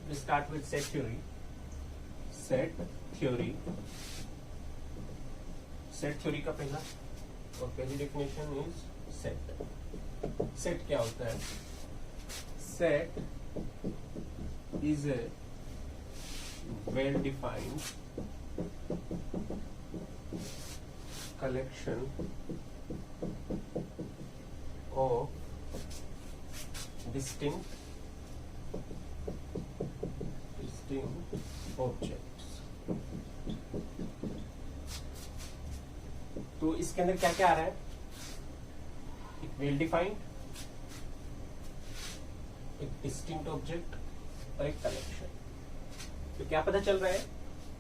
we start with set theory. Set theory. Set theory का पहला और पहली definition is set. Set क्या होता है? Set is a well-defined collection of distinct objects. तो इसके अंदर क्या क्या आ रहा है? एक वेल डिफाइंड, एक डिस्टिंक्ट ऑब्जेक्ट और एक कलेक्शन. तो क्या पता चल रहा है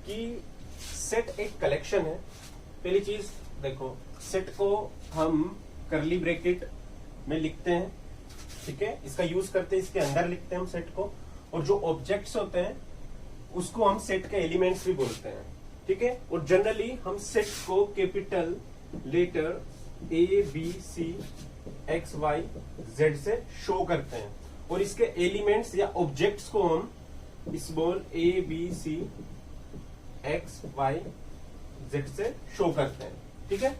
कि सेट एक कलेक्शन है. पहली चीज देखो, सेट को हम करली ब्रैकेट में लिखते हैं, ठीक है. इसका यूज करते हैं, इसके अंदर लिखते हैं हम सेट को. और जो ऑब्जेक्ट्स होते हैं उसको हम सेट के एलिमेंट्स भी बोलते हैं, ठीक है. और जनरली हम सेट को capital letter A B C X Y Z से शो करते हैं. और इसके एलिमेंट्स या ऑब्जेक्ट्स को हम small A B C X Y Z से शो करते हैं, ठीक है.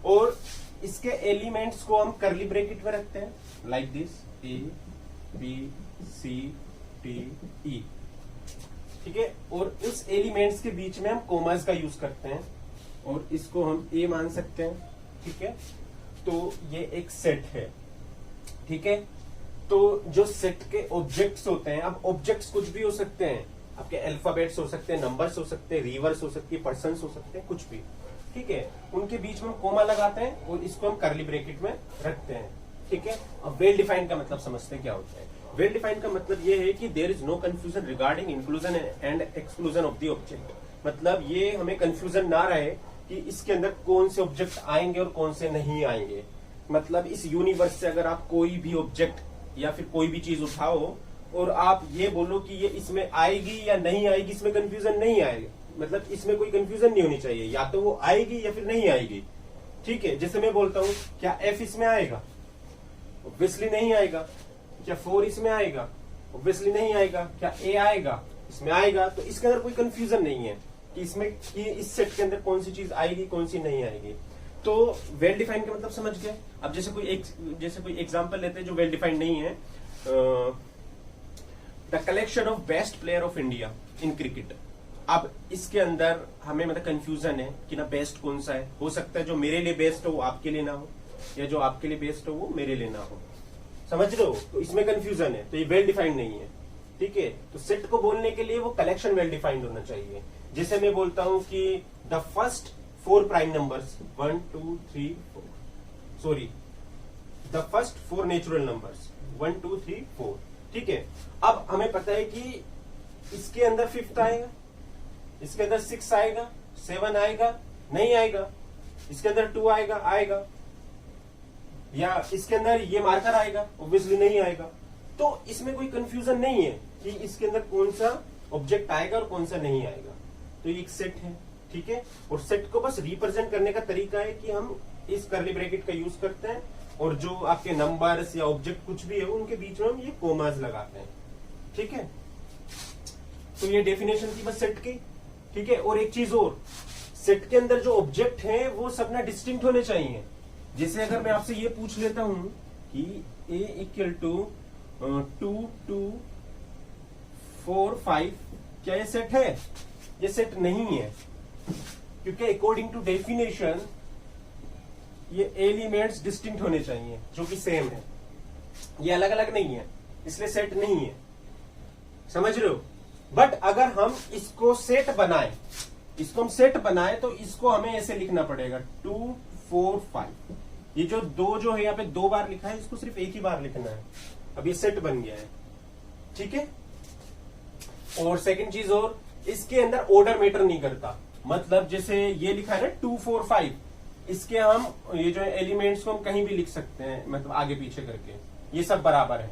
और इसके एलिमेंट्स को हम करली ब्रैकेट में रखते हैं, like this A B C T E, ठीक है. और उस एलिमेंट्स के बीच में हम कोमास का यूज करते हैं और इसको हम ए मान सकते हैं, ठीक है. तो ये एक सेट है, ठीक है. तो जो सेट के ऑब्जेक्ट्स होते हैं, अब ऑब्जेक्ट्स कुछ भी हो सकते हैं, आपके अल्फाबेट्स हो सकते हैं, नंबर्स हो सकते हैं, रिवर्स हो सकती है, पर्सन्स हो सकते हैं, कुछ भी, ठीक है. उनके बीच में हम कोमा लगाते हैं और इसको हम करली ब्रैकेट में रखते हैं, ठीक है. अब वेल डिफाइंड का मतलब समझते हैं क्या होता है. वेल डिफाइंड का मतलब ये है कि there is no confusion regarding inclusion and exclusion of the object. मतलब ये हमें कंफ्यूजन ना रहे कि इसके अंदर कौन से ऑब्जेक्ट आएंगे और कौन से नहीं आएंगे. मतलब इस यूनिवर्स से अगर आप कोई भी ऑब्जेक्ट या फिर कोई भी चीज उठाओ और आप ये बोलो कि ये इसमें आएगी या नहीं आएगी, इसमें कंफ्यूजन नहीं आएगी. मतलब इसमें कोई कंफ्यूजन नहीं होनी चाहिए, या तो वो आएगी या फिर नहीं आएगी, ठीक है. जैसे मैं बोलता हूं क्या एफ इसमें आएगा, ऑब्वियसली नहीं आएगा. क्या 4 इसमें आएगा, ऑब्वियसली नहीं आएगा. क्या ए आएगा, इसमें आएगा. तो इसके अंदर कोई कंफ्यूजन नहीं है कि इसमें कि इस सेट के अंदर कौन सी चीज आएगी कौन सी नहीं आएगी. तो वेल डिफाइंड का मतलब समझ गए. अब जैसे कोई एग्जांपल लेते हैं जो वेल डिफाइंड नहीं है. The collection of best player of India in cricket. अब इसके अंदर हमें मतलब कंफ्यूजन है कि ना बेस्ट कौन सा है. हो सकता है जो मेरे लिए बेस्ट हो वो आपके लिए ना हो, या जो आपके लिए बेस्ट हो वो मेरे लिए ना हो. समझ रहे हो. तो इसमें कंफ्यूजन है, तो ये वेल डिफाइंड नहीं है, ठीक है. तो सेट को बोलने के लिए वो कलेक्शन वेल डिफाइंड होना चाहिए. जैसे मैं बोलता हूं कि the first 4 prime numbers 1 2 3 4, sorry the first 4 natural numbers 1 2 3 4, ठीक है. अब हमें पता है कि इसके अंदर 5th आएगा, इसके अंदर 6 आएगा, 7 आएगा, नहीं आएगा. इसके अंदर 2 आएगा, या इसके अंदर ये मार्कर आएगा, ऑब्वियसली नहीं आएगा. तो इसमें कोई कंफ्यूजन नहीं है कि इसके अंदर कौन सा ऑब्जेक्ट आएगा और कौन सा नहीं आएगा. तो ये एक सेट है, ठीक है. और सेट को बस रिप्रेजेंट करने का तरीका है कि हम इस करली ब्रैकेट का यूज करते हैं और जो आपके नंबर्स या ऑब्जेक्ट कुछ भी है उनके बीच में हम ये कोमास लगाते हैं, ठीक है. तो ये डेफिनेशन थी बस सेट की, ठीक है. और एक चीज और, सेट के अंदर जो ऑब्जेक्ट है वो सब ना डिस्टिंक्ट होने चाहिए. जैसे अगर मैं आपसे ये पूछ लेता हूं कि a इक्वल टू 2 2 4 5, क्या ये सेट है? ये सेट नहीं है, क्योंकि अकॉर्डिंग टू डेफिनेशन ये एलिमेंट्स डिस्टिंक्ट होने चाहिए जो कि सेम है. ये अलग अलग नहीं है, इसलिए सेट नहीं है. समझ रहे हो. बट अगर हम इसको सेट बनाए, तो इसको हमें ऐसे लिखना पड़ेगा 2 4 5. ये जो जो है यहाँ पे 2 बार लिखा है, इसको सिर्फ एक ही बार लिखना है. अब ये सेट बन गया है, ठीक है. और सेकंड चीज और, इसके अंदर ऑर्डर मैटर नहीं करता. मतलब जैसे ये लिखा है ना 2 4 5, इसके हम ये जो एलिमेंट्स को हम कहीं भी लिख सकते हैं, मतलब आगे पीछे करके, ये सब बराबर है,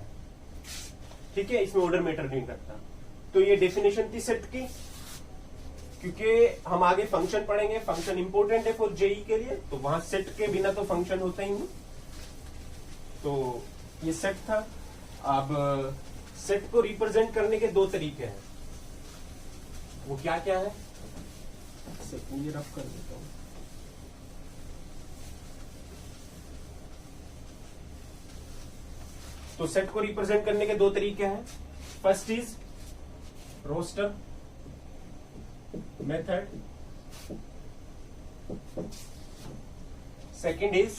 ठीक है. इसमें ऑर्डर मैटर नहीं करता. तो ये डेफिनेशन थी सेट की. क्योंकि हम आगे फंक्शन पढ़ेंगे, फंक्शन इंपॉर्टेंट है फॉर जेई के लिए, तो वहां सेट के बिना तो फंक्शन होता ही नहीं. तो ये सेट था. अब सेट को रिप्रेजेंट करने के दो तरीके हैं, वो क्या क्या है, ये रफ कर देता हूं। तो सेट को रिप्रेजेंट करने के दो तरीके हैं। First is roster method, second is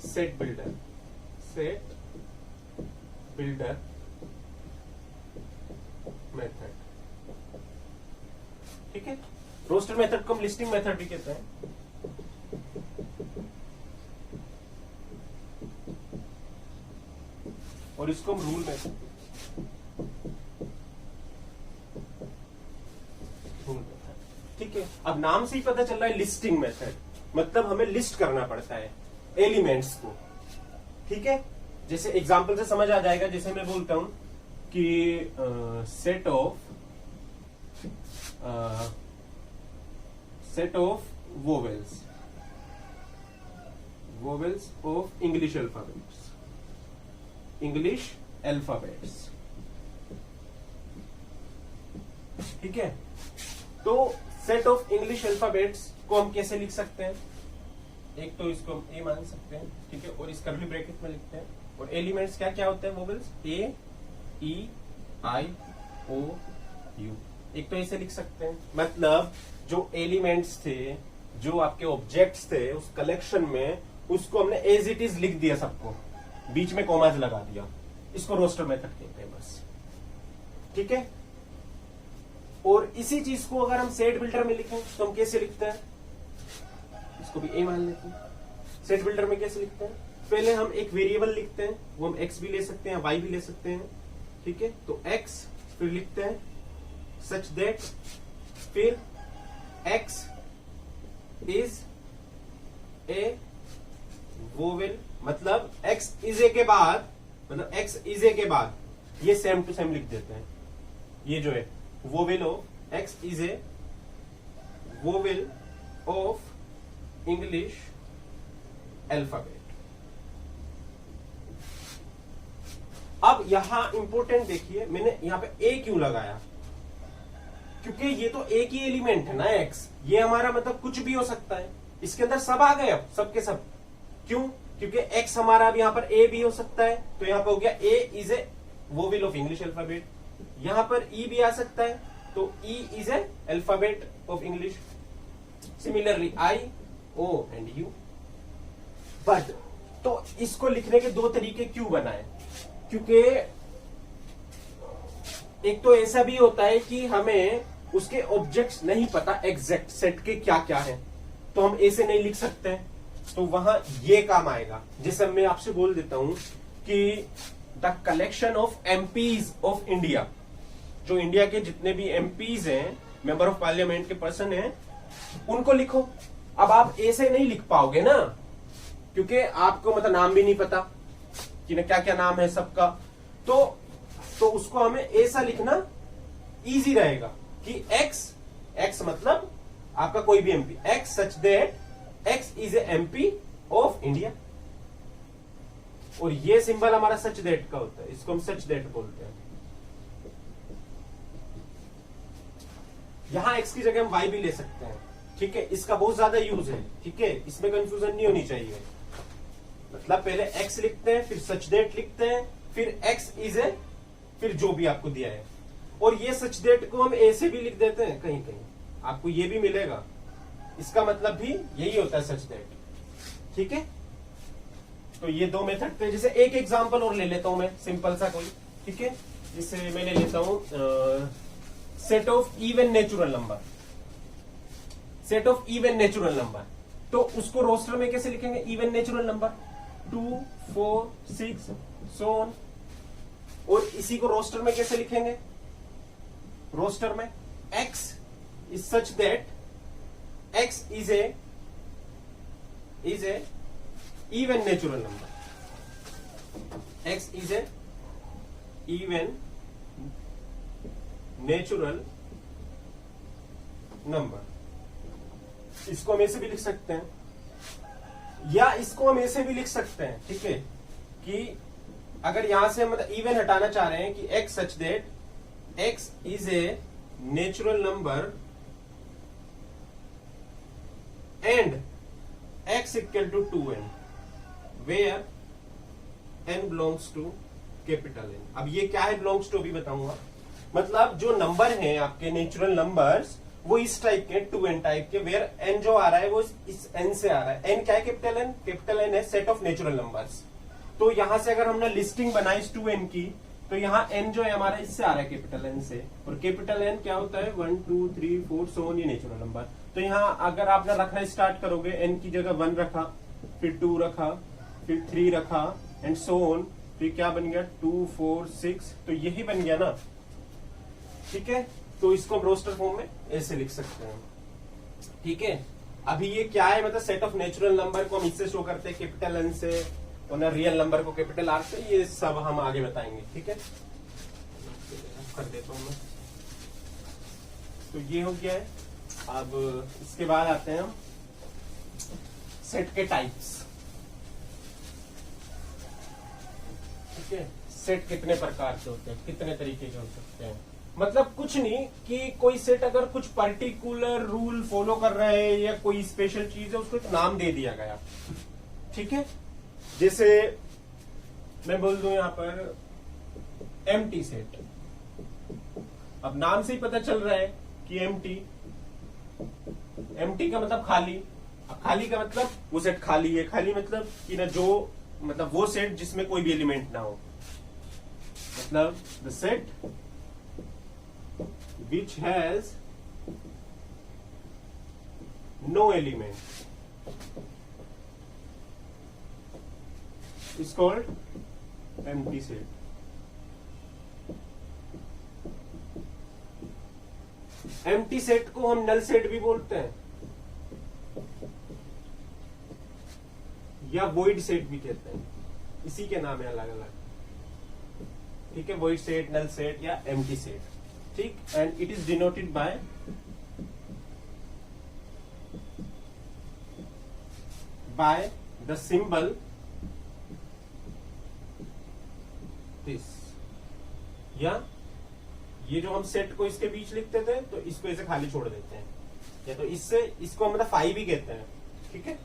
set builder method. ठीक है, रोस्टर मेथड को हम लिस्टिंग मेथड भी कहते हैं। और इसको हम रूल मेथड, ठीक है। अब नाम से ही पता चल रहा है लिस्टिंग मेथड, मतलब हमें लिस्ट करना पड़ता है एलिमेंट्स को। ठीक है, जैसे एग्जांपल से समझ आ जाएगा। जैसे मैं बोलता हूं कि set of vowels of English alphabets. ठीक है, तो सेट ऑफ इंग्लिश अल्फाबेट्स को हम कैसे लिख सकते हैं? एक तो इसको हम ए मान सकते हैं, ठीक है, और इस कर्ली ब्रैकेट में लिखते हैं। और एलिमेंट्स क्या क्या होते हैं vowels? A, E, I, O, you. एक तो ऐसे लिख सकते हैं, मतलब जो एलिमेंट्स थे, जो आपके ऑब्जेक्ट्स थे उस कलेक्शन में, उसको हमने एज इट इज लिख दिया सबको, बीच में कॉमाज लगा दिया। इसको रोस्टर मेथड कहते हैं बस। ठीक है, और इसी चीज को अगर हम सेट बिल्डर में लिखें तो हम कैसे लिखते हैं? इसको भी ए मान लेते हैं। सेट बिल्डर में कैसे लिखते हैं? पहले हम एक वेरिएबल लिखते हैं, वो हम एक्स भी ले सकते हैं, वाई भी ले सकते हैं। ठीक है, तो एक्स फिर लिखते हैं सच दैट, फिर एक्स इज ए वोवेल, मतलब एक्स इज ए के बाद, मतलब एक्स इज ए के बाद ये सेम टू सेम लिख देते हैं। ये जो है vowel of x is a vowel of English alphabet. अब यहां इंपॉर्टेंट देखिए, मैंने यहां पे ए क्यों लगाया? क्योंकि ये तो एक ही एलिमेंट है ना एक्स, ये हमारा मतलब कुछ भी हो सकता है। इसके अंदर सब आ गए, अब सब के सब। क्यों? क्योंकि एक्स हमारा अब यहां पर ए भी हो सकता है, तो यहां पर हो गया A is a vowel of English alphabet. यहां पर ई भी आ सकता है, तो E is a alphabet of English. Similarly I, O and U. But तो इसको लिखने के दो तरीके क्यों बनाए? क्योंकि एक तो ऐसा भी होता है कि हमें उसके ऑब्जेक्ट्स नहीं पता एग्जैक्ट सेट के क्या क्या है, तो हम ऐसे नहीं लिख सकते हैं, तो वहां ये काम आएगा। जैसे मैं आपसे बोल देता हूं कि the collection of MPs of India, जो इंडिया के जितने भी एमपीज हैं, मेंबर ऑफ पार्लियामेंट के पर्सन हैं, उनको लिखो। अब आप ऐसे नहीं लिख पाओगे ना, क्योंकि आपको मतलब नाम भी नहीं पता कि क्या क्या नाम है सबका, तो उसको हमें ऐसा लिखना इजी रहेगा कि एक्स मतलब आपका कोई भी MP, x such that x is a MP of India. और ये सिंबल हमारा सच दैट का होता है, इसको हम सच दैट बोलते हैं। यहां एक्स की जगह हम वाई भी ले सकते हैं। ठीक है, इसका बहुत ज्यादा यूज है। ठीक है, इसमें कंफ्यूजन नहीं होनी चाहिए। मतलब पहले एक्स लिखते हैं, फिर सच दैट लिखते हैं, फिर एक्स इज ए, फिर जो भी आपको दिया है। और ये सच दैट को हम ऐसे भी लिख देते हैं, कहीं कहीं आपको ये भी मिलेगा। इसका मतलब भी यही होता है सच दैट। ठीक है, तो ये दो मेथड थे। जैसे एक एग्जांपल और ले लेता हूं मैं, सिंपल सा कोई। ठीक है, जिससे मैं ले लेता हूं set of even natural number. Set of even natural number, तो उसको रोस्टर में कैसे लिखेंगे? Even natural number 2, 4, 6 so on। और इसी को रोस्टर में कैसे लिखेंगे? रोस्टर में x is such that x is A even natural number. x is A even natural number. इसको हम ऐसे भी लिख सकते हैं, या इसको हम ऐसे भी लिख सकते हैं। ठीक है, कि अगर यहां से मतलब इवन हटाना चाह रहे हैं कि x such that x is a natural number and x equal to 2n where n belongs to capital N। अब ये क्या है बिलोंग्स टू अभी बताऊंगा। मतलब जो नंबर हैं आपके नेचुरल नंबर्स वो इस टाइप के 2n टाइप के, वेयर n जो आ रहा है वो इस n से आ रहा है। n क्या है? Capital N। कैपिटल N है सेट ऑफ नेचुरल नंबर्स। तो यहां से अगर हमने लिस्टिंग बनाई इस 2n की, तो यहाँ n जो है हमारा इससे आ रहा है कैपिटल N से, और कैपिटल N क्या होता है 1 2 3 4 सो ऑन, ये नेचुरल नंबर। तो यहाँ अगर आपने रखना स्टार्ट करोगे n की जगह 1 रखा, फिर 2 रखा, फिर 3 रखा एंड सो ऑन, तो ये क्या बन गया 2 4 6, तो यही बन गया ना। ठीक है, तो इसको हम रोस्टर फॉर्म में ऐसे लिख सकते हैं। ठीक है, अभी ये क्या है मतलब सेट ऑफ नेचुरल नंबर को हम इससे शो करते हैं कैपिटल N से, और ना रियल नंबर को कैपिटल R से। ये सब हम आगे बताएंगे। ठीक है, कर देता हूं मैं। तो ये हो गया है। अब इसके बाद आते हैं हम सेट के टाइप्स। ठीक है, सेट कितने प्रकार के होते हैं, कितने तरीके के हो सकते हैं। मतलब कुछ नहीं कि कोई सेट अगर कुछ पर्टिकुलर रूल फॉलो कर रहा है या कोई स्पेशल चीज है, उसको एक नाम दे दिया गया। ठीक है, जैसे मैं बोल दूं यहां पर एम्प्टी सेट। अब नाम से ही पता चल रहा है कि एम्प्टी, एम्प्टी का मतलब खाली। अब खाली का मतलब वो सेट खाली है। खाली मतलब कि ना जो मतलब वो सेट जिसमें कोई भी एलिमेंट ना हो, मतलब the set which has no element is called empty set। empty set को हम null set भी बोलते हैं या void set भी कहते हैं, इसी के नाम है अलग अलग। ठीक है, void set, null set या empty set। ठीक, and it is denoted by the symbol this. या ये जो हम सेट को इसके बीच लिखते थे, तो इसको ऐसे खाली छोड़ देते हैं, या तो इससे इसको हम मतलब 5 भी कहते हैं। ठीक है,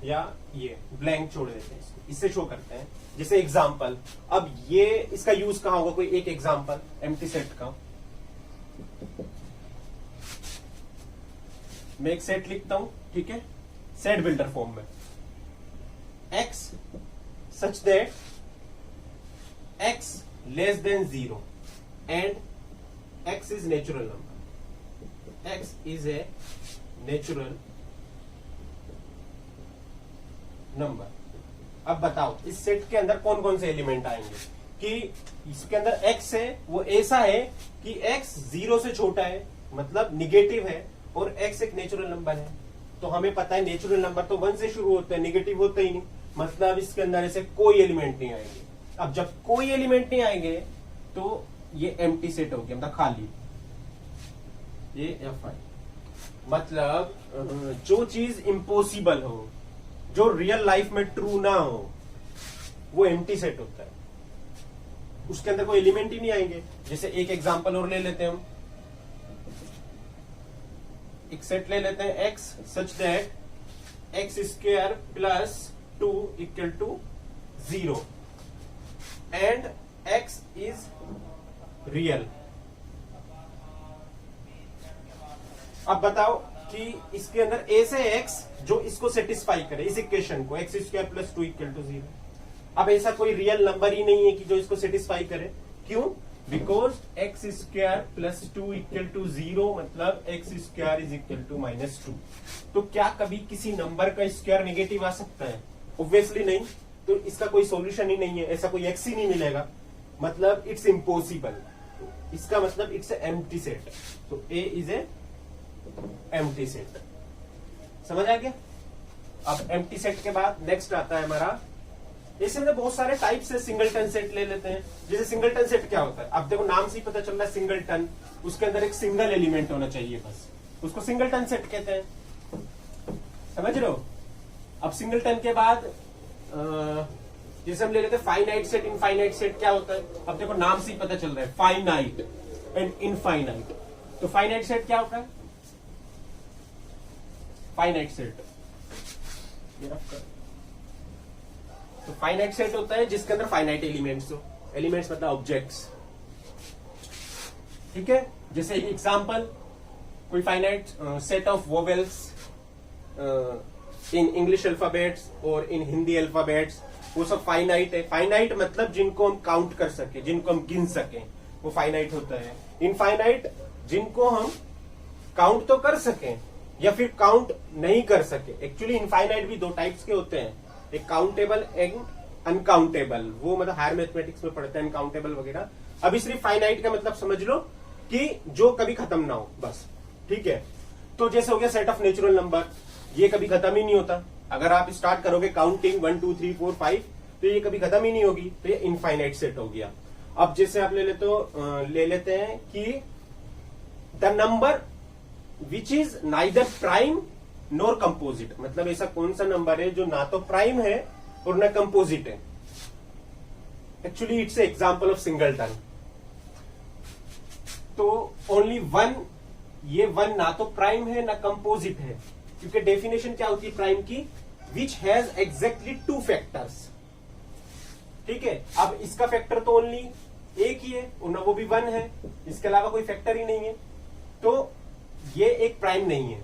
या ये ब्लैंक छोड़ देते हैं, इससे शो करते हैं। जैसे एग्जाम्पल, अब ये इसका यूज कहां होगा, कोई एक एग्जाम्पल एम्प्टी सेट का। मैं एक सेट लिखता हूं। ठीक है, सेट बिल्डर फॉर्म में x such that x less than 0 and x is natural number. x is a natural number. अब बताओ इस सेट के अंदर कौन कौन से एलिमेंट आएंगे। कि इसके अंदर x है वो ऐसा है कि x 0 से छोटा है, मतलब निगेटिव है, और x एक नेचुरल नंबर है। तो हमें पता है नेचुरल नंबर तो 1 से शुरू होते हैं, निगेटिव होते ही नहीं, मतलब इसके अंदर ऐसे कोई एलिमेंट नहीं आएंगे। अब जब कोई एलिमेंट नहीं आएंगे तो ये एम्प्टी सेट हो गया, मतलब खाली। ये Fi मतलब जो चीज इम्पॉसिबल हो, जो रियल लाइफ में ट्रू ना हो, वो एम्प्टी सेट होता है। उसके अंदर कोई एलिमेंट ही नहीं आएंगे। जैसे एक एग्जांपल और ले लेते हैं हम, एक सेट ले लेते हैं x such that x square plus 2 equal to 0 and x is real. अब बताओ कि इसके अंदर ऐसे x जो इसको सेटिस्फाई करे, इस इक्वेशन को, x square plus 2 equal to 0। अब ऐसा कोई रियल नंबर ही नहीं है कि जो इसको सेटिस्फाई करे। क्यों? Because x square plus 2 equal to 0 मतलब x square is equal to -2। तो क्या कभी किसी नंबर का स्क्वायर नेगेटिव आ सकता है? ऑब्वियसली नहीं। तो इसका कोई सॉल्यूशन ही नहीं है, ऐसा कोई x ही नहीं मिलेगा, मतलब इट्स इम्पॉसिबल। इसका मतलब इट्स एम्प्टी सेट। तो A is a empty set. समझ आ गया? अब एम्प्टी सेट के बाद नेक्स्ट आता है हमारा, इसमें मतलब बहुत सारे टाइप्स है। सिंगलटन सेट ले लेते हैं। जैसे सिंगलटन सेट क्या होता है, अब देखो नाम से ही पता चल रहा है सिंगलटन, उसके अंदर एक सिंगल एलिमेंट होना चाहिए बस, उसको सिंगलटन सेट कहते हैं। समझ रहे हो? अब सिंगलटन के बाद जैसे हम ले लेते हैं फाइनाइट सेट, इनफाइनाइट सेट क्या होता है? अब देखो नाम से ही पता चल रहा है, फाइनाइट एंड इनफाइनाइट। तो फाइनाइट सेट क्या होता है? फाइनाइट सेट तो फाइनाइट सेट होता है जिसके अंदर फाइनाइट एलिमेंट्स हो। एलिमेंट्स मतलब ऑब्जेक्ट्स, ठीक है। जैसे एग्जांपल, कोई finite set of vowels in English alphabets और इन हिंदी अल्फाबेट्स, वो सब फाइनाइट है। फाइनाइट मतलब जिनको हम काउंट कर सके, जिनको हम गिन सके, वो फाइनाइट होता है। इनफाइनाइट जिनको हम काउंट तो कर सके या फिर काउंट नहीं कर सके। एक्चुअली इनफाइनाइट भी दो टाइप्स के होते हैं, एक काउंटेबल एंड अनकाउंटेबल। वो मतलब हायर मैथमेटिक्स में पढ़ते हैं अनकाउंटेबल वगैरह। अभी सिर्फ फाइनाइट का मतलब समझ लो कि जो कभी खत्म ना हो, बस, ठीक है। तो जैसे हो गया सेट ऑफ नेचुरल नंबर, ये कभी खत्म ही नहीं होता। अगर आप स्टार्ट करोगे काउंटिंग 1 2 3 4 5 तो ये कभी खत्म ही नहीं होगी, तो ये इनफाइनाइट सेट हो गया। अब जैसे आप ले लेते हैं कि the number which is neither prime nor composite, मतलब ऐसा कौन सा नंबर है जो ना तो प्राइम है और ना कंपोजिट है। Actually it's example of singleton. तो ओनली वन, ये वन ना तो प्राइम है ना कंपोजिट है, क्योंकि डेफिनेशन क्या होती है प्राइम की? विच हैज एग्जैक्टली 2 फैक्टर्स, ठीक है। अब इसका फैक्टर तो ओनली एक ही है और ना वो भी 1 है, इसके अलावा कोई फैक्टर ही नहीं है, तो ये एक प्राइम नहीं है।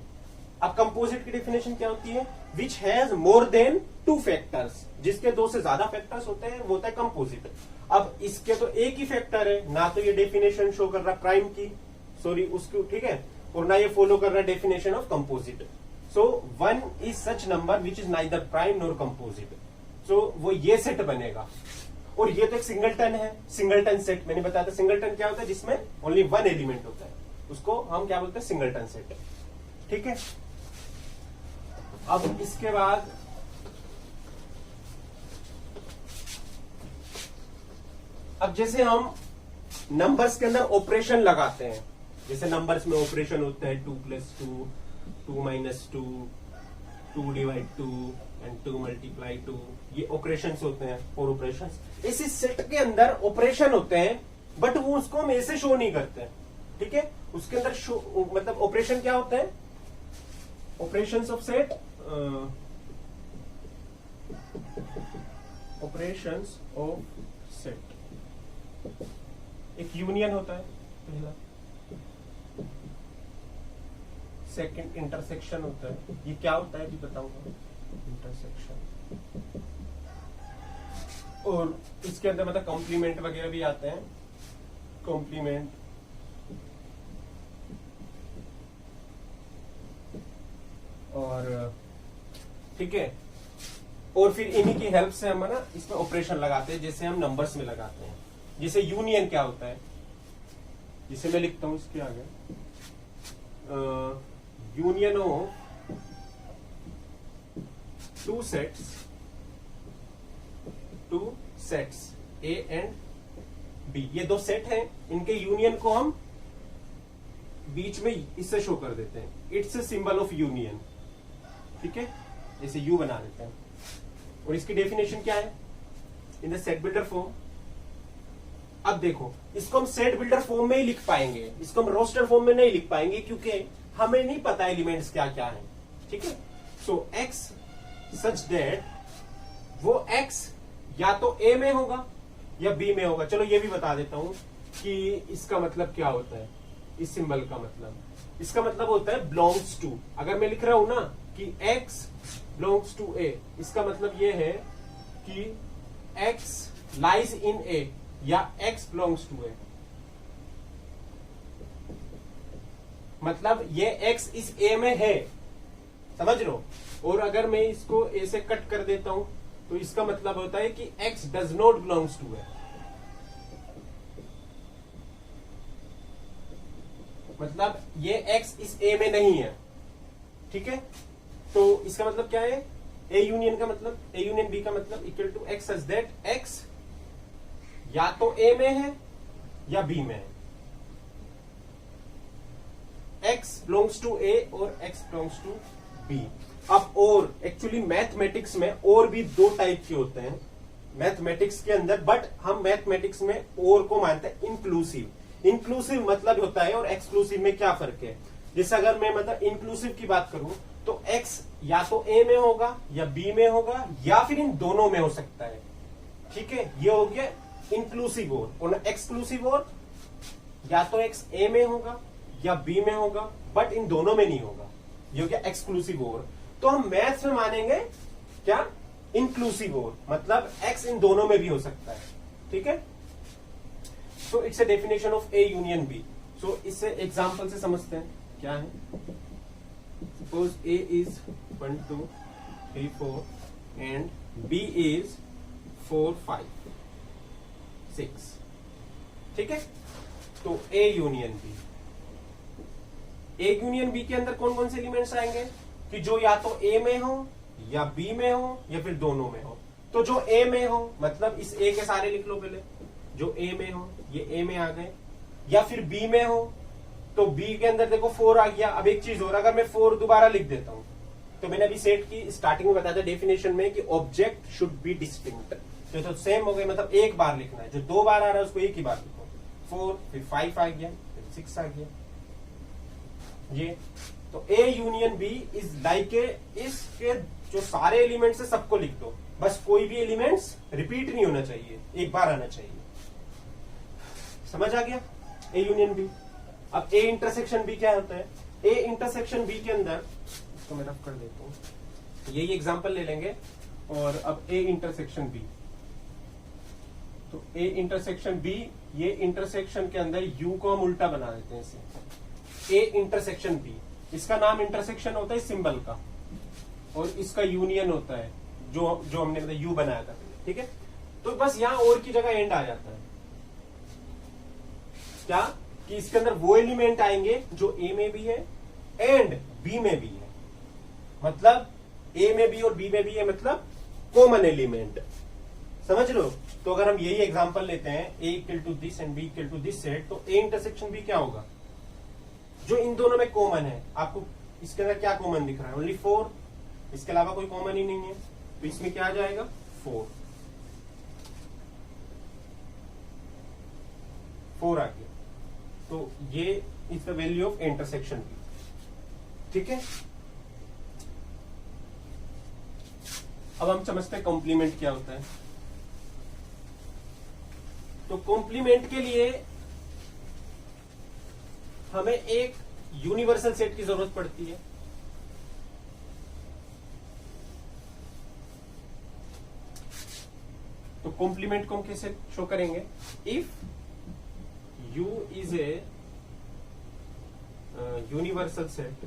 अब कंपोजिट की डेफिनेशन क्या होती है? Which has more than 2 factors, जिसके 2 से ज्यादा फैक्टर्स होते हैं वो होता है कंपोजिट। अब इसके तो एक ही फैक्टर है, ना तो ये डेफिनेशन शो कर रहा प्राइम की, सॉरी उसकी, ठीक है, और ना ये फॉलो कर रहा definition of composite. So 1 is such number which is neither prime nor composite, so वो ये सेट बनेगा। और ये तो एक सिंगलटन है, सिंगलटन सेट। मैंने बताया था सिंगलटन क्या होता है, जिसमें ओनली 1 एलिमेंट होता है, उसको हम क्या बोलते हैं? सिंगलटन सेट, ठीक है। अब इसके बाद अब जैसे हम नंबर्स के अंदर ऑपरेशन लगाते हैं, जैसे नंबर्स में ऑपरेशन होते हैं 2 + 2, 2 - 2, 2 / 2 एंड 2 × 2, ये ऑपरेशंस होते हैं, 4 ऑपरेशंस। इसी सेट के अंदर ऑपरेशन होते हैं, बट वो उसको हम ऐसे शो नहीं करते, ठीक है। उसके अंदर शो मतलब ऑपरेशन क्या होते हैं? Operations of set, operations of set, एक यूनियन होता है पहला, सेकंड इंटरसेक्शन होता है। ये क्या होता है भी बताऊंगा, इंटरसेक्शन। और इसके अंदर मतलब कॉम्प्लीमेंट वगैरह भी आते हैं, कॉम्प्लीमेंट, और ठीक है। और फिर इन्हीं की हेल्प से हम ना इसमें ऑपरेशन लगाते हैं, जैसे हम नंबर्स में लगाते हैं। जैसे यूनियन क्या होता है, जिसे मैं लिखता हूं इसके आगे, union of 2 sets A and B, ये 2 सेट हैं, इनके यूनियन को हम बीच में इससे शो कर देते हैं। It's a symbol of union, ठीक है, जैसे यू बना देते हैं। और इसकी डेफिनेशन क्या है? In the set builder form. अब देखो, इसको हम सेट बिल्डर फॉर्म में ही लिख पाएंगे, इसको हम रोस्टर फॉर्म में नहीं लिख पाएंगे, क्योंकि हमें नहीं पता एलिमेंट्स क्या क्या है, ठीक है। सो एक्स सच दैट वो एक्स या तो ए में होगा या बी में होगा। चलो ये भी बता देता हूं कि इसका मतलब क्या होता है। इस सिंबल का मतलब, इसका मतलब होता है बिलोंग्स टू। अगर मैं लिख रहा हूं ना कि x बिलोंग्स टू a, इसका मतलब ये है कि x लाइज इन a या x बिलोंग्स टू a, मतलब ये x इस a में है, समझ लो। और अगर मैं इसको a से कट कर देता हूं तो इसका मतलब होता है कि x does not belongs to a, मतलब ये x इस a में नहीं है, ठीक है। तो इसका मतलब क्या है? a यूनियन का मतलब, a यूनियन b का मतलब equal to x such that x या तो a में है या b में है। x बिलोंग्स टू a और x बिलोंग्स टू b। अब और एक्चुअली मैथमेटिक्स में और भी 2 टाइप के होते हैं, मैथमेटिक्स के अंदर, बट हम मैथमेटिक्स में और को मानते हैं इंक्लूसिव। इंक्लूसिव मतलब होता है और एक्सक्लूसिव में क्या फर्क है। जैसे अगर मैं मतलब इंक्लूसिव की बात करूं तो x या तो a में होगा या b में होगा या फिर इन दोनों में हो सकता है। ठीक है, ये हो गया इंक्लूसिव और एक्सक्लूसिव और या तो x a में होगा या b में होगा बट इन दोनों में नहीं होगा, ये हो गया एक्सक्लूसिव और। तो हम मैथ्स में मानेंगे क्या, इंक्लूसिव और, मतलब x इन दोनों में भी हो सकता है। ठीक है, so it's a definition of A union B. So इससे एग्जांपल से समझते हैं क्या है। Suppose a is 1 2 3 4 and b is 4 5 6। ठीक है, तो a union b, A union B के अंदर कौन कौन से एलिमेंट्स आएंगे कि जो या तो ए में हो या बी में हो या फिर दोनों में हो। तो जो ए में हो मतलब इस ए के सारे लिख लो पहले, जो ए में हो ये ए में आ गए, या फिर बी में हो तो बी के अंदर देखो 4 आ गया। अब एक चीज और, अगर मैं 4 दोबारा लिख देता हूं तो मैंने अभी सेट की स्टार्टिंग में बताया था डेफिनेशन में कि ऑब्जेक्ट शुड बी डिस्टिंक्ट, तो सेम हो गए, मतलब एक बार लिखना है, जो 2 बार आ रहा है उसको एक ही बार लिखो। 4 फिर 5 आ गया फिर 6 आ गया ये। तो A union B is like A, इसके जो सारे एलिमेंट्स है सबको लिख दो, बस कोई भी एलिमेंट्स रिपीट नहीं होना चाहिए, एक बार आना चाहिए। समझ आ गया ए यूनियन बी। अब ए इंटरसेक्शन बी क्या होता है, ए इंटरसेक्शन बी के अंदर, इसको मैं रफ कर देता हूं, यही एग्जांपल ले लेंगे। और अब ए इंटरसेक्शन बी, तो ए इंटरसेक्शन बी, ये इंटरसेक्शन के अंदर यू को हम उल्टा बना देते हैं इसे, ए इंटरसेक्शन बी। इसका नाम इंटरसेक्शन होता है सिंबल का और इसका यूनियन होता है जो हमने मतलब यू बनाया था। ठीक है, तो बस यहां और की जगह एंड आ जाता है क्या, कि इसके अंदर वो एलिमेंट आएंगे जो ए में भी है एंड बी में भी है, मतलब ए में भी और बी में भी है, मतलब कॉमन एलिमेंट। समझ लो। तो अगर हम यही एग्जांपल लेते हैं A equal to this and B equal to this set, तो ए इंटरसेक्शन बी क्या होगा, जो इन दोनों में कॉमन है। आपको इसके अंदर क्या कॉमन दिख रहा है, ओनली 4, इसके अलावा कोई कॉमन ही नहीं है, तो इसमें क्या आ जाएगा 4 आ गया। तो ये is the value of intersection B. ठीक है, अब हम समझते हैं कॉम्प्लीमेंट क्या होता है। तो कॉम्प्लीमेंट के लिए हमें एक यूनिवर्सल सेट की जरूरत पड़ती है। तो कॉम्प्लीमेंट को हम कैसे शो करेंगे, if U is a universal set,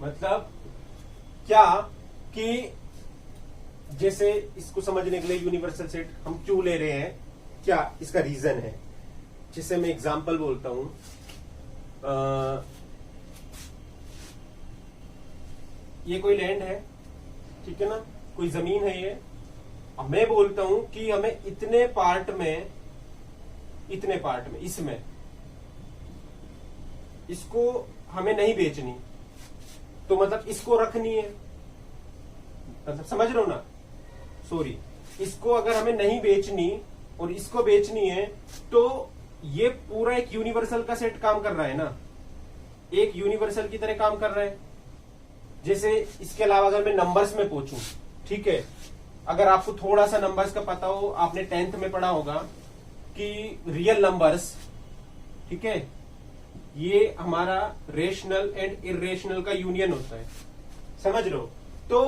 मतलब क्या कि जैसे इसको समझने के लिए यूनिवर्सल सेट हम क्यों ले रहे हैं, क्या इसका रीजन है। जिससे मैं एग्जांपल बोलता हूं, ये कोई लैंड है, ठीक है ना, कोई जमीन है ये। अब मैं बोलता हूं कि हमें इतने पार्ट में इसमें इसको हमें नहीं बेचनी, तो मतलब इसको रखनी है, मतलब समझ रहे हो ना, सॉरी, इसको अगर हमें नहीं बेचनी और इसको बेचनी है, तो ये पूरा एक यूनिवर्सल का सेट काम कर रहा है ना, एक यूनिवर्सल की तरह काम कर रहा है। जैसे इसके अलावा अगर मैं नंबर्स में पूछूं, ठीक है, अगर आपको थोड़ा सा नंबर्स का पता हो, आपने 10th में पढ़ा होगा कि रियल नंबर्स, ठीक है, ये हमारा रेशनल एंड इरेशनल का यूनियन होता है, समझ लो। तो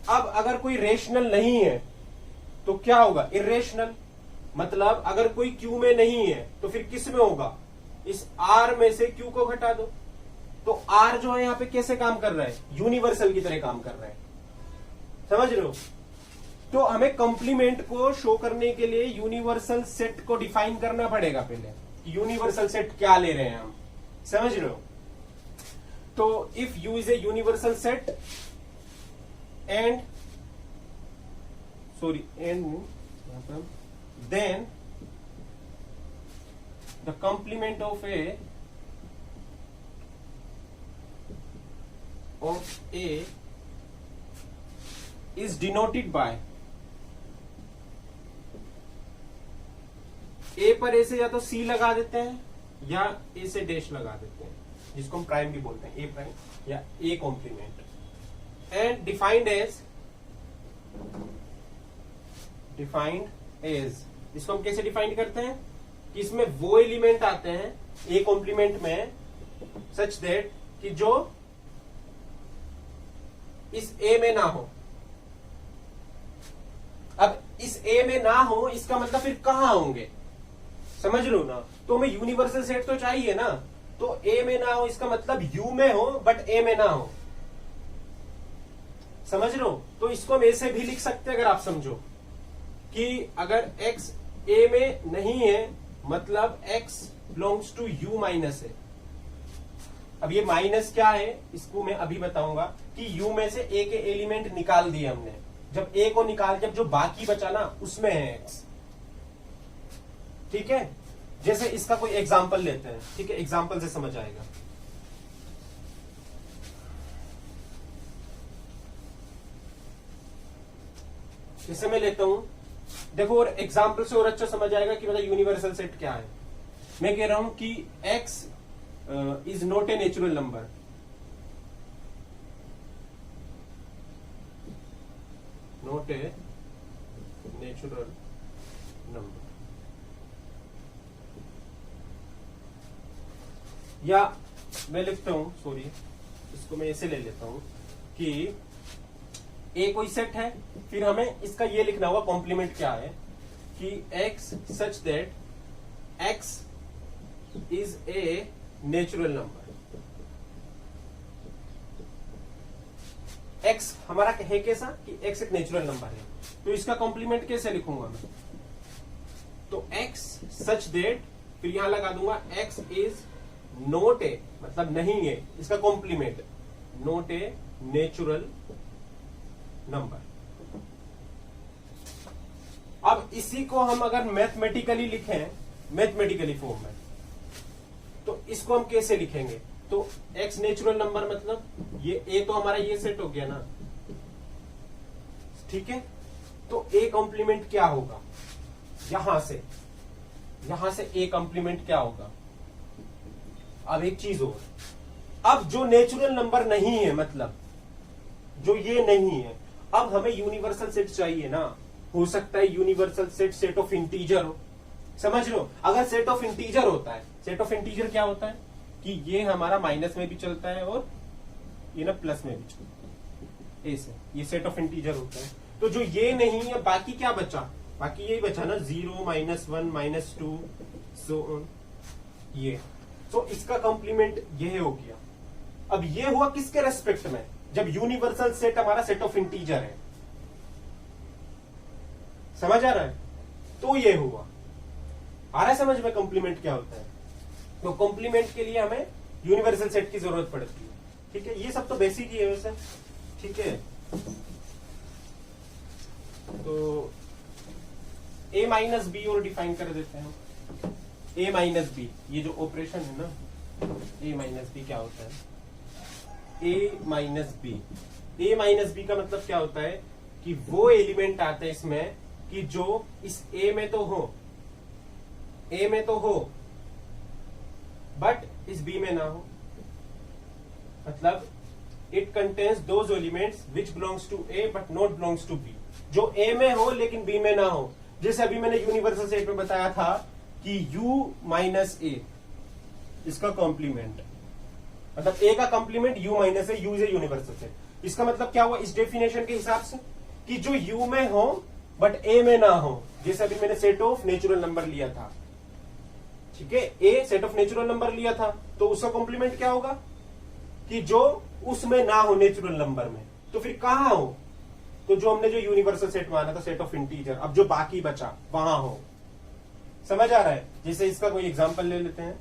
अब अगर कोई रेशनल नहीं है तो क्या होगा, इरेशनल। मतलब अगर कोई क्यू में नहीं है तो फिर किस में होगा, इस आर में से क्यू को घटा दो। तो आर जो है यहां पे कैसे काम कर रहा है, यूनिवर्सल की तरह काम कर रहा है, समझ रहे हो। तो हमें कॉम्प्लीमेंट को शो करने के लिए यूनिवर्सल सेट को डिफाइन करना पड़ेगा पहले, यूनिवर्सल सेट क्या ले रहे हैं हम, समझ रहे हो। तो if U is a universal set and then the complement of A is denoted by, A पर ए से या तो सी लगा देते हैं या ए से डैश लगा देते हैं, जिसको हम प्राइम भी बोलते हैं, ए प्राइम या A complement, and defined as, इसको हम कैसे डिफाइन करते हैं कि इसमें वो एलिमेंट आते हैं ए कॉम्प्लीमेंट में सच दैट कि जो इस ए में ना हो। अब इस ए में ना हो इसका मतलब फिर कहां होंगे, समझ लो ना। तो हमें यूनिवर्सल सेट तो चाहिए ना, तो ए में ना हो इसका मतलब यू में हो बट ए में ना हो, समझ लो। तो इसको हम ऐसे भी लिख सकते हैं अगर आप समझो कि अगर x a में नहीं है मतलब x belongs to u minus है। अब ये माइनस क्या है इसको मैं अभी बताऊंगा कि u में से a के एलिमेंट निकाल दिए हमने, जब a को निकाल जब जो बाकी बचा ना उसमें है x, ठीक है। जैसे इसका कोई एग्जाम्पल लेते हैं, ठीक है, एग्जाम्पल से समझ आएगा। जैसे मैं लेता हूं, देखो और एग्जाम्पल से और अच्छा समझ आएगा कि मतलब यूनिवर्सल सेट क्या है। मैं कह रहा हूं कि x is not a natural number, not a natural number, या मैं लिखता हूं, सॉरी इसको मैं ऐसे ले लेता हूं कि ए कोई सेट है, फिर हमें इसका ये लिखना होगा कॉम्प्लीमेंट क्या है कि x such that x is a natural number. x हमारा है कैसा कि x एक नेचुरल नंबर है, तो इसका कॉम्प्लीमेंट कैसे लिखूंगा मैं, तो x सच दैट फिर यहां लगा दूंगा x इज नॉट ए मतलब नहीं है, इसका complement not a natural number. अब इसी को हम अगर मैथमेटिकली लिखें, मैथमेटिकली फॉर्म में, तो इसको हम कैसे लिखेंगे, तो x नेचुरल नंबर मतलब ये a तो हमारा ये सेट हो गया ना, ठीक है। तो a कॉम्प्लीमेंट क्या होगा, यहां से a कॉम्प्लीमेंट क्या होगा। अब एक चीज और, अब जो नेचुरल नंबर नहीं है मतलब जो ये नहीं है, अब हमें यूनिवर्सल सेट चाहिए ना। हो सकता है universal set set of integer हो, समझ लो। अगर सेट ऑफ इंटीजर होता है, सेट ऑफ इंटीजर क्या होता है कि ये हमारा माइनस में भी चलता है और ये ना प्लस में भी चलता है, ऐसे ये सेट ऑफ इंटीजर होता है। तो जो ये नहीं है बाकी क्या बचा, बाकी यही बचा ना, 0 -1 -2 सो ऑन ये। तो इसका कॉम्प्लीमेंट ये हो गया। अब ये हुआ किसके रेस्पेक्ट में, जब यूनिवर्सल सेट हमारा सेट ऑफ इंटीजर है, समझ आ रहा है। तो ये हुआ, आ रहा है समझ में कॉम्प्लीमेंट क्या होता है। तो कॉम्प्लीमेंट के लिए हमें यूनिवर्सल सेट की जरूरत पड़ती है, ठीक है। ये सब तो बेसिक ही है वैसे, ठीक है। तो a माइनस बी और डिफाइन कर देते हैं, a माइनस बी, ये जो ऑपरेशन है ना, a माइनस बी क्या होता है, a माइनस बी का मतलब क्या होता है कि वो एलिमेंट आते हैं इसमें कि जो इस a में तो हो बट इस b में ना हो, मतलब it contains those elements which belongs to a but not belongs to b, जो a में हो लेकिन b में ना हो। जैसे अभी मैंने यूनिवर्सल सेट में बताया था कि u माइनस a, इसका कॉम्प्लीमेंट मतलब a का complement u minus a, u is a universal set. इसका मतलब क्या हुआ इस डेफिनेशन के हिसाब से कि जो u में हो बट a में ना हो। जैसे अभी मैंने सेट ऑफ नेचुरल नंबर लिया था, ठीक है, a set of natural number लिया था, तो उसका कॉम्प्लीमेंट क्या होगा कि जो उसमें ना हो नेचुरल नंबर में, तो फिर कहां हो, तो जो हमने जो यूनिवर्सल सेट माना था सेट ऑफ इंटीजर, अब जो बाकी बचा वहां हो। समझ आ रहा है। जैसे इसका कोई एग्जांपल ले लेते हैं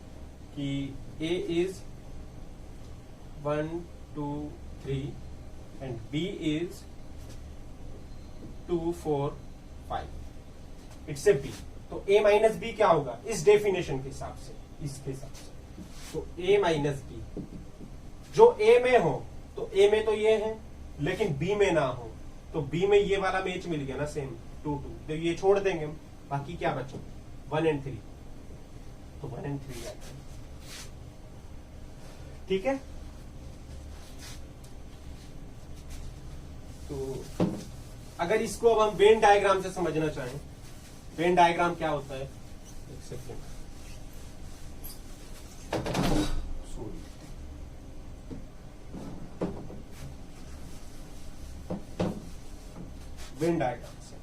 कि a is 1 2 3 and b is 2 4 5, it's a b। तो a माइनस बी क्या होगा इस डेफिनेशन के हिसाब से, इसके हिसाब से, तो a माइनस बी जो a में हो, तो a में तो ये है लेकिन b में ना हो, तो बी में ये वाला मैच मिल गया ना सेम 2 2, तो ये छोड़ देंगे हम, बाकी क्या बचा 1 और 3, तो 1 और 3 आता है। ठीक है, तो अगर इसको अब हम वेन डायग्राम से समझना चाहें, वेन डायग्राम क्या होता है, एक सेकेंड, वेन डायग्राम से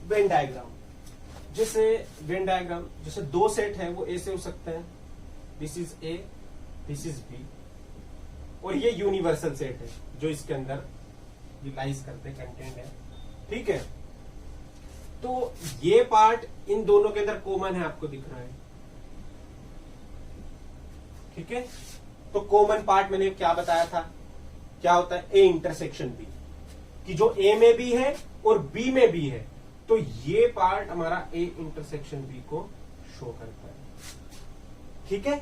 वेन डायग्राम, जैसे वेन डायग्राम जैसे दो सेट है वो ऐसे हो सकते हैं, this is A, this is B, और ये यूनिवर्सल सेट है जो इसके अंदर यूटिलाइज करते कंटेंट है। ठीक है, तो ये पार्ट इन दोनों के अंदर कॉमन है, आपको दिख रहा है। ठीक है, तो कॉमन पार्ट मैंने क्या बताया था, क्या होता है, ए इंटरसेक्शन बी, कि जो ए में भी है और बी में भी है, तो ये पार्ट हमारा ए इंटरसेक्शन बी को शो करता है। ठीक है,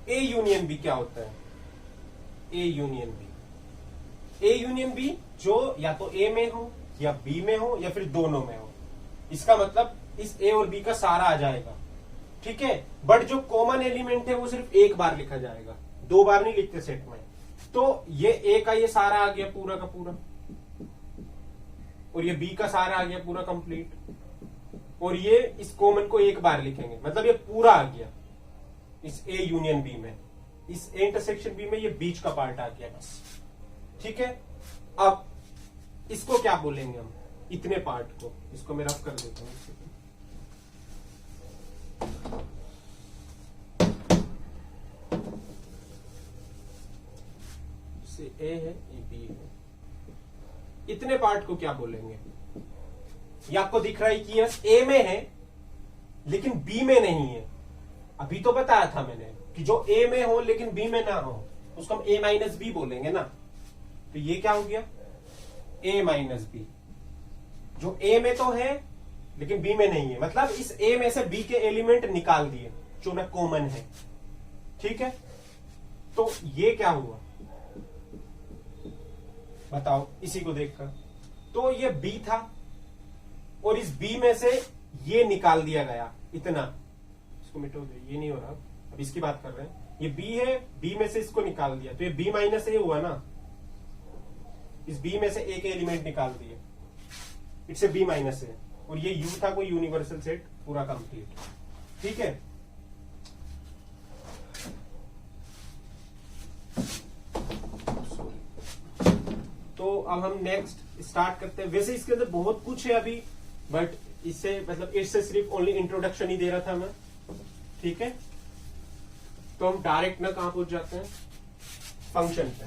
ए यूनियन बी क्या होता है, A union B, A union B जो या तो ए में हो या बी में हो या फिर दोनों में हो, इसका मतलब इस ए और बी का सारा आ जाएगा। ठीक है, बट जो कॉमन एलिमेंट है वो सिर्फ एक बार लिखा जाएगा, 2 बार नहीं लिखते सेट में। तो ये ए का ये सारा आ गया पूरा का पूरा, और ये बी का सारा आ गया पूरा कंप्लीट, और ये इस कॉमन को एक बार लिखेंगे, मतलब ये पूरा आ गया इस ए यूनियन बी में, इस ए इंटरसेक्शन बी में ये बीच का पार्ट आ गया बस। ठीक है, अब इसको क्या बोलेंगे हम, इतने पार्ट को, इसको मैं रफ कर देता हूं, ए है, ये बी है, इतने पार्ट को क्या बोलेंगे। ये आपको दिख रहा है कि यस ए में है लेकिन बी में नहीं है, अभी तो बताया था मैंने कि जो ए में हो लेकिन बी में ना हो उसको हम ए माइनस बी बोलेंगे ना। तो ये क्या हो गया, ए माइनस बी, जो ए में तो है लेकिन बी में नहीं है, मतलब इस ए में से बी के एलिमेंट निकाल दिए जो ना कॉमन है। ठीक है, तो ये क्या हुआ बताओ इसी को देखकर, तो ये बी था और इस बी में से ये निकाल दिया गया इतना, इसको मिटो दे, ये नहीं हो रहा, अब इसकी बात कर रहे हैं, ये बी है, बी में से इसको निकाल दिया, तो ये बी माइनस ए हुआ ना, इस बी में से एक एलिमेंट निकाल दिए, इट्स ए बी माइनस ए, और ये यू था कोई यूनिवर्सल सेट पूरा कंप्लीट। ठीक है, तो अब हम नेक्स्ट स्टार्ट करते हैं। वैसे इसके अंदर बहुत कुछ है अभी, बट इससे मतलब इससे सिर्फ ओनली इंट्रोडक्शन ही दे रहा था मैं। ठीक है, तो हम डायरेक्ट ना कहां पहुंच जाते हैं, फंक्शन पे।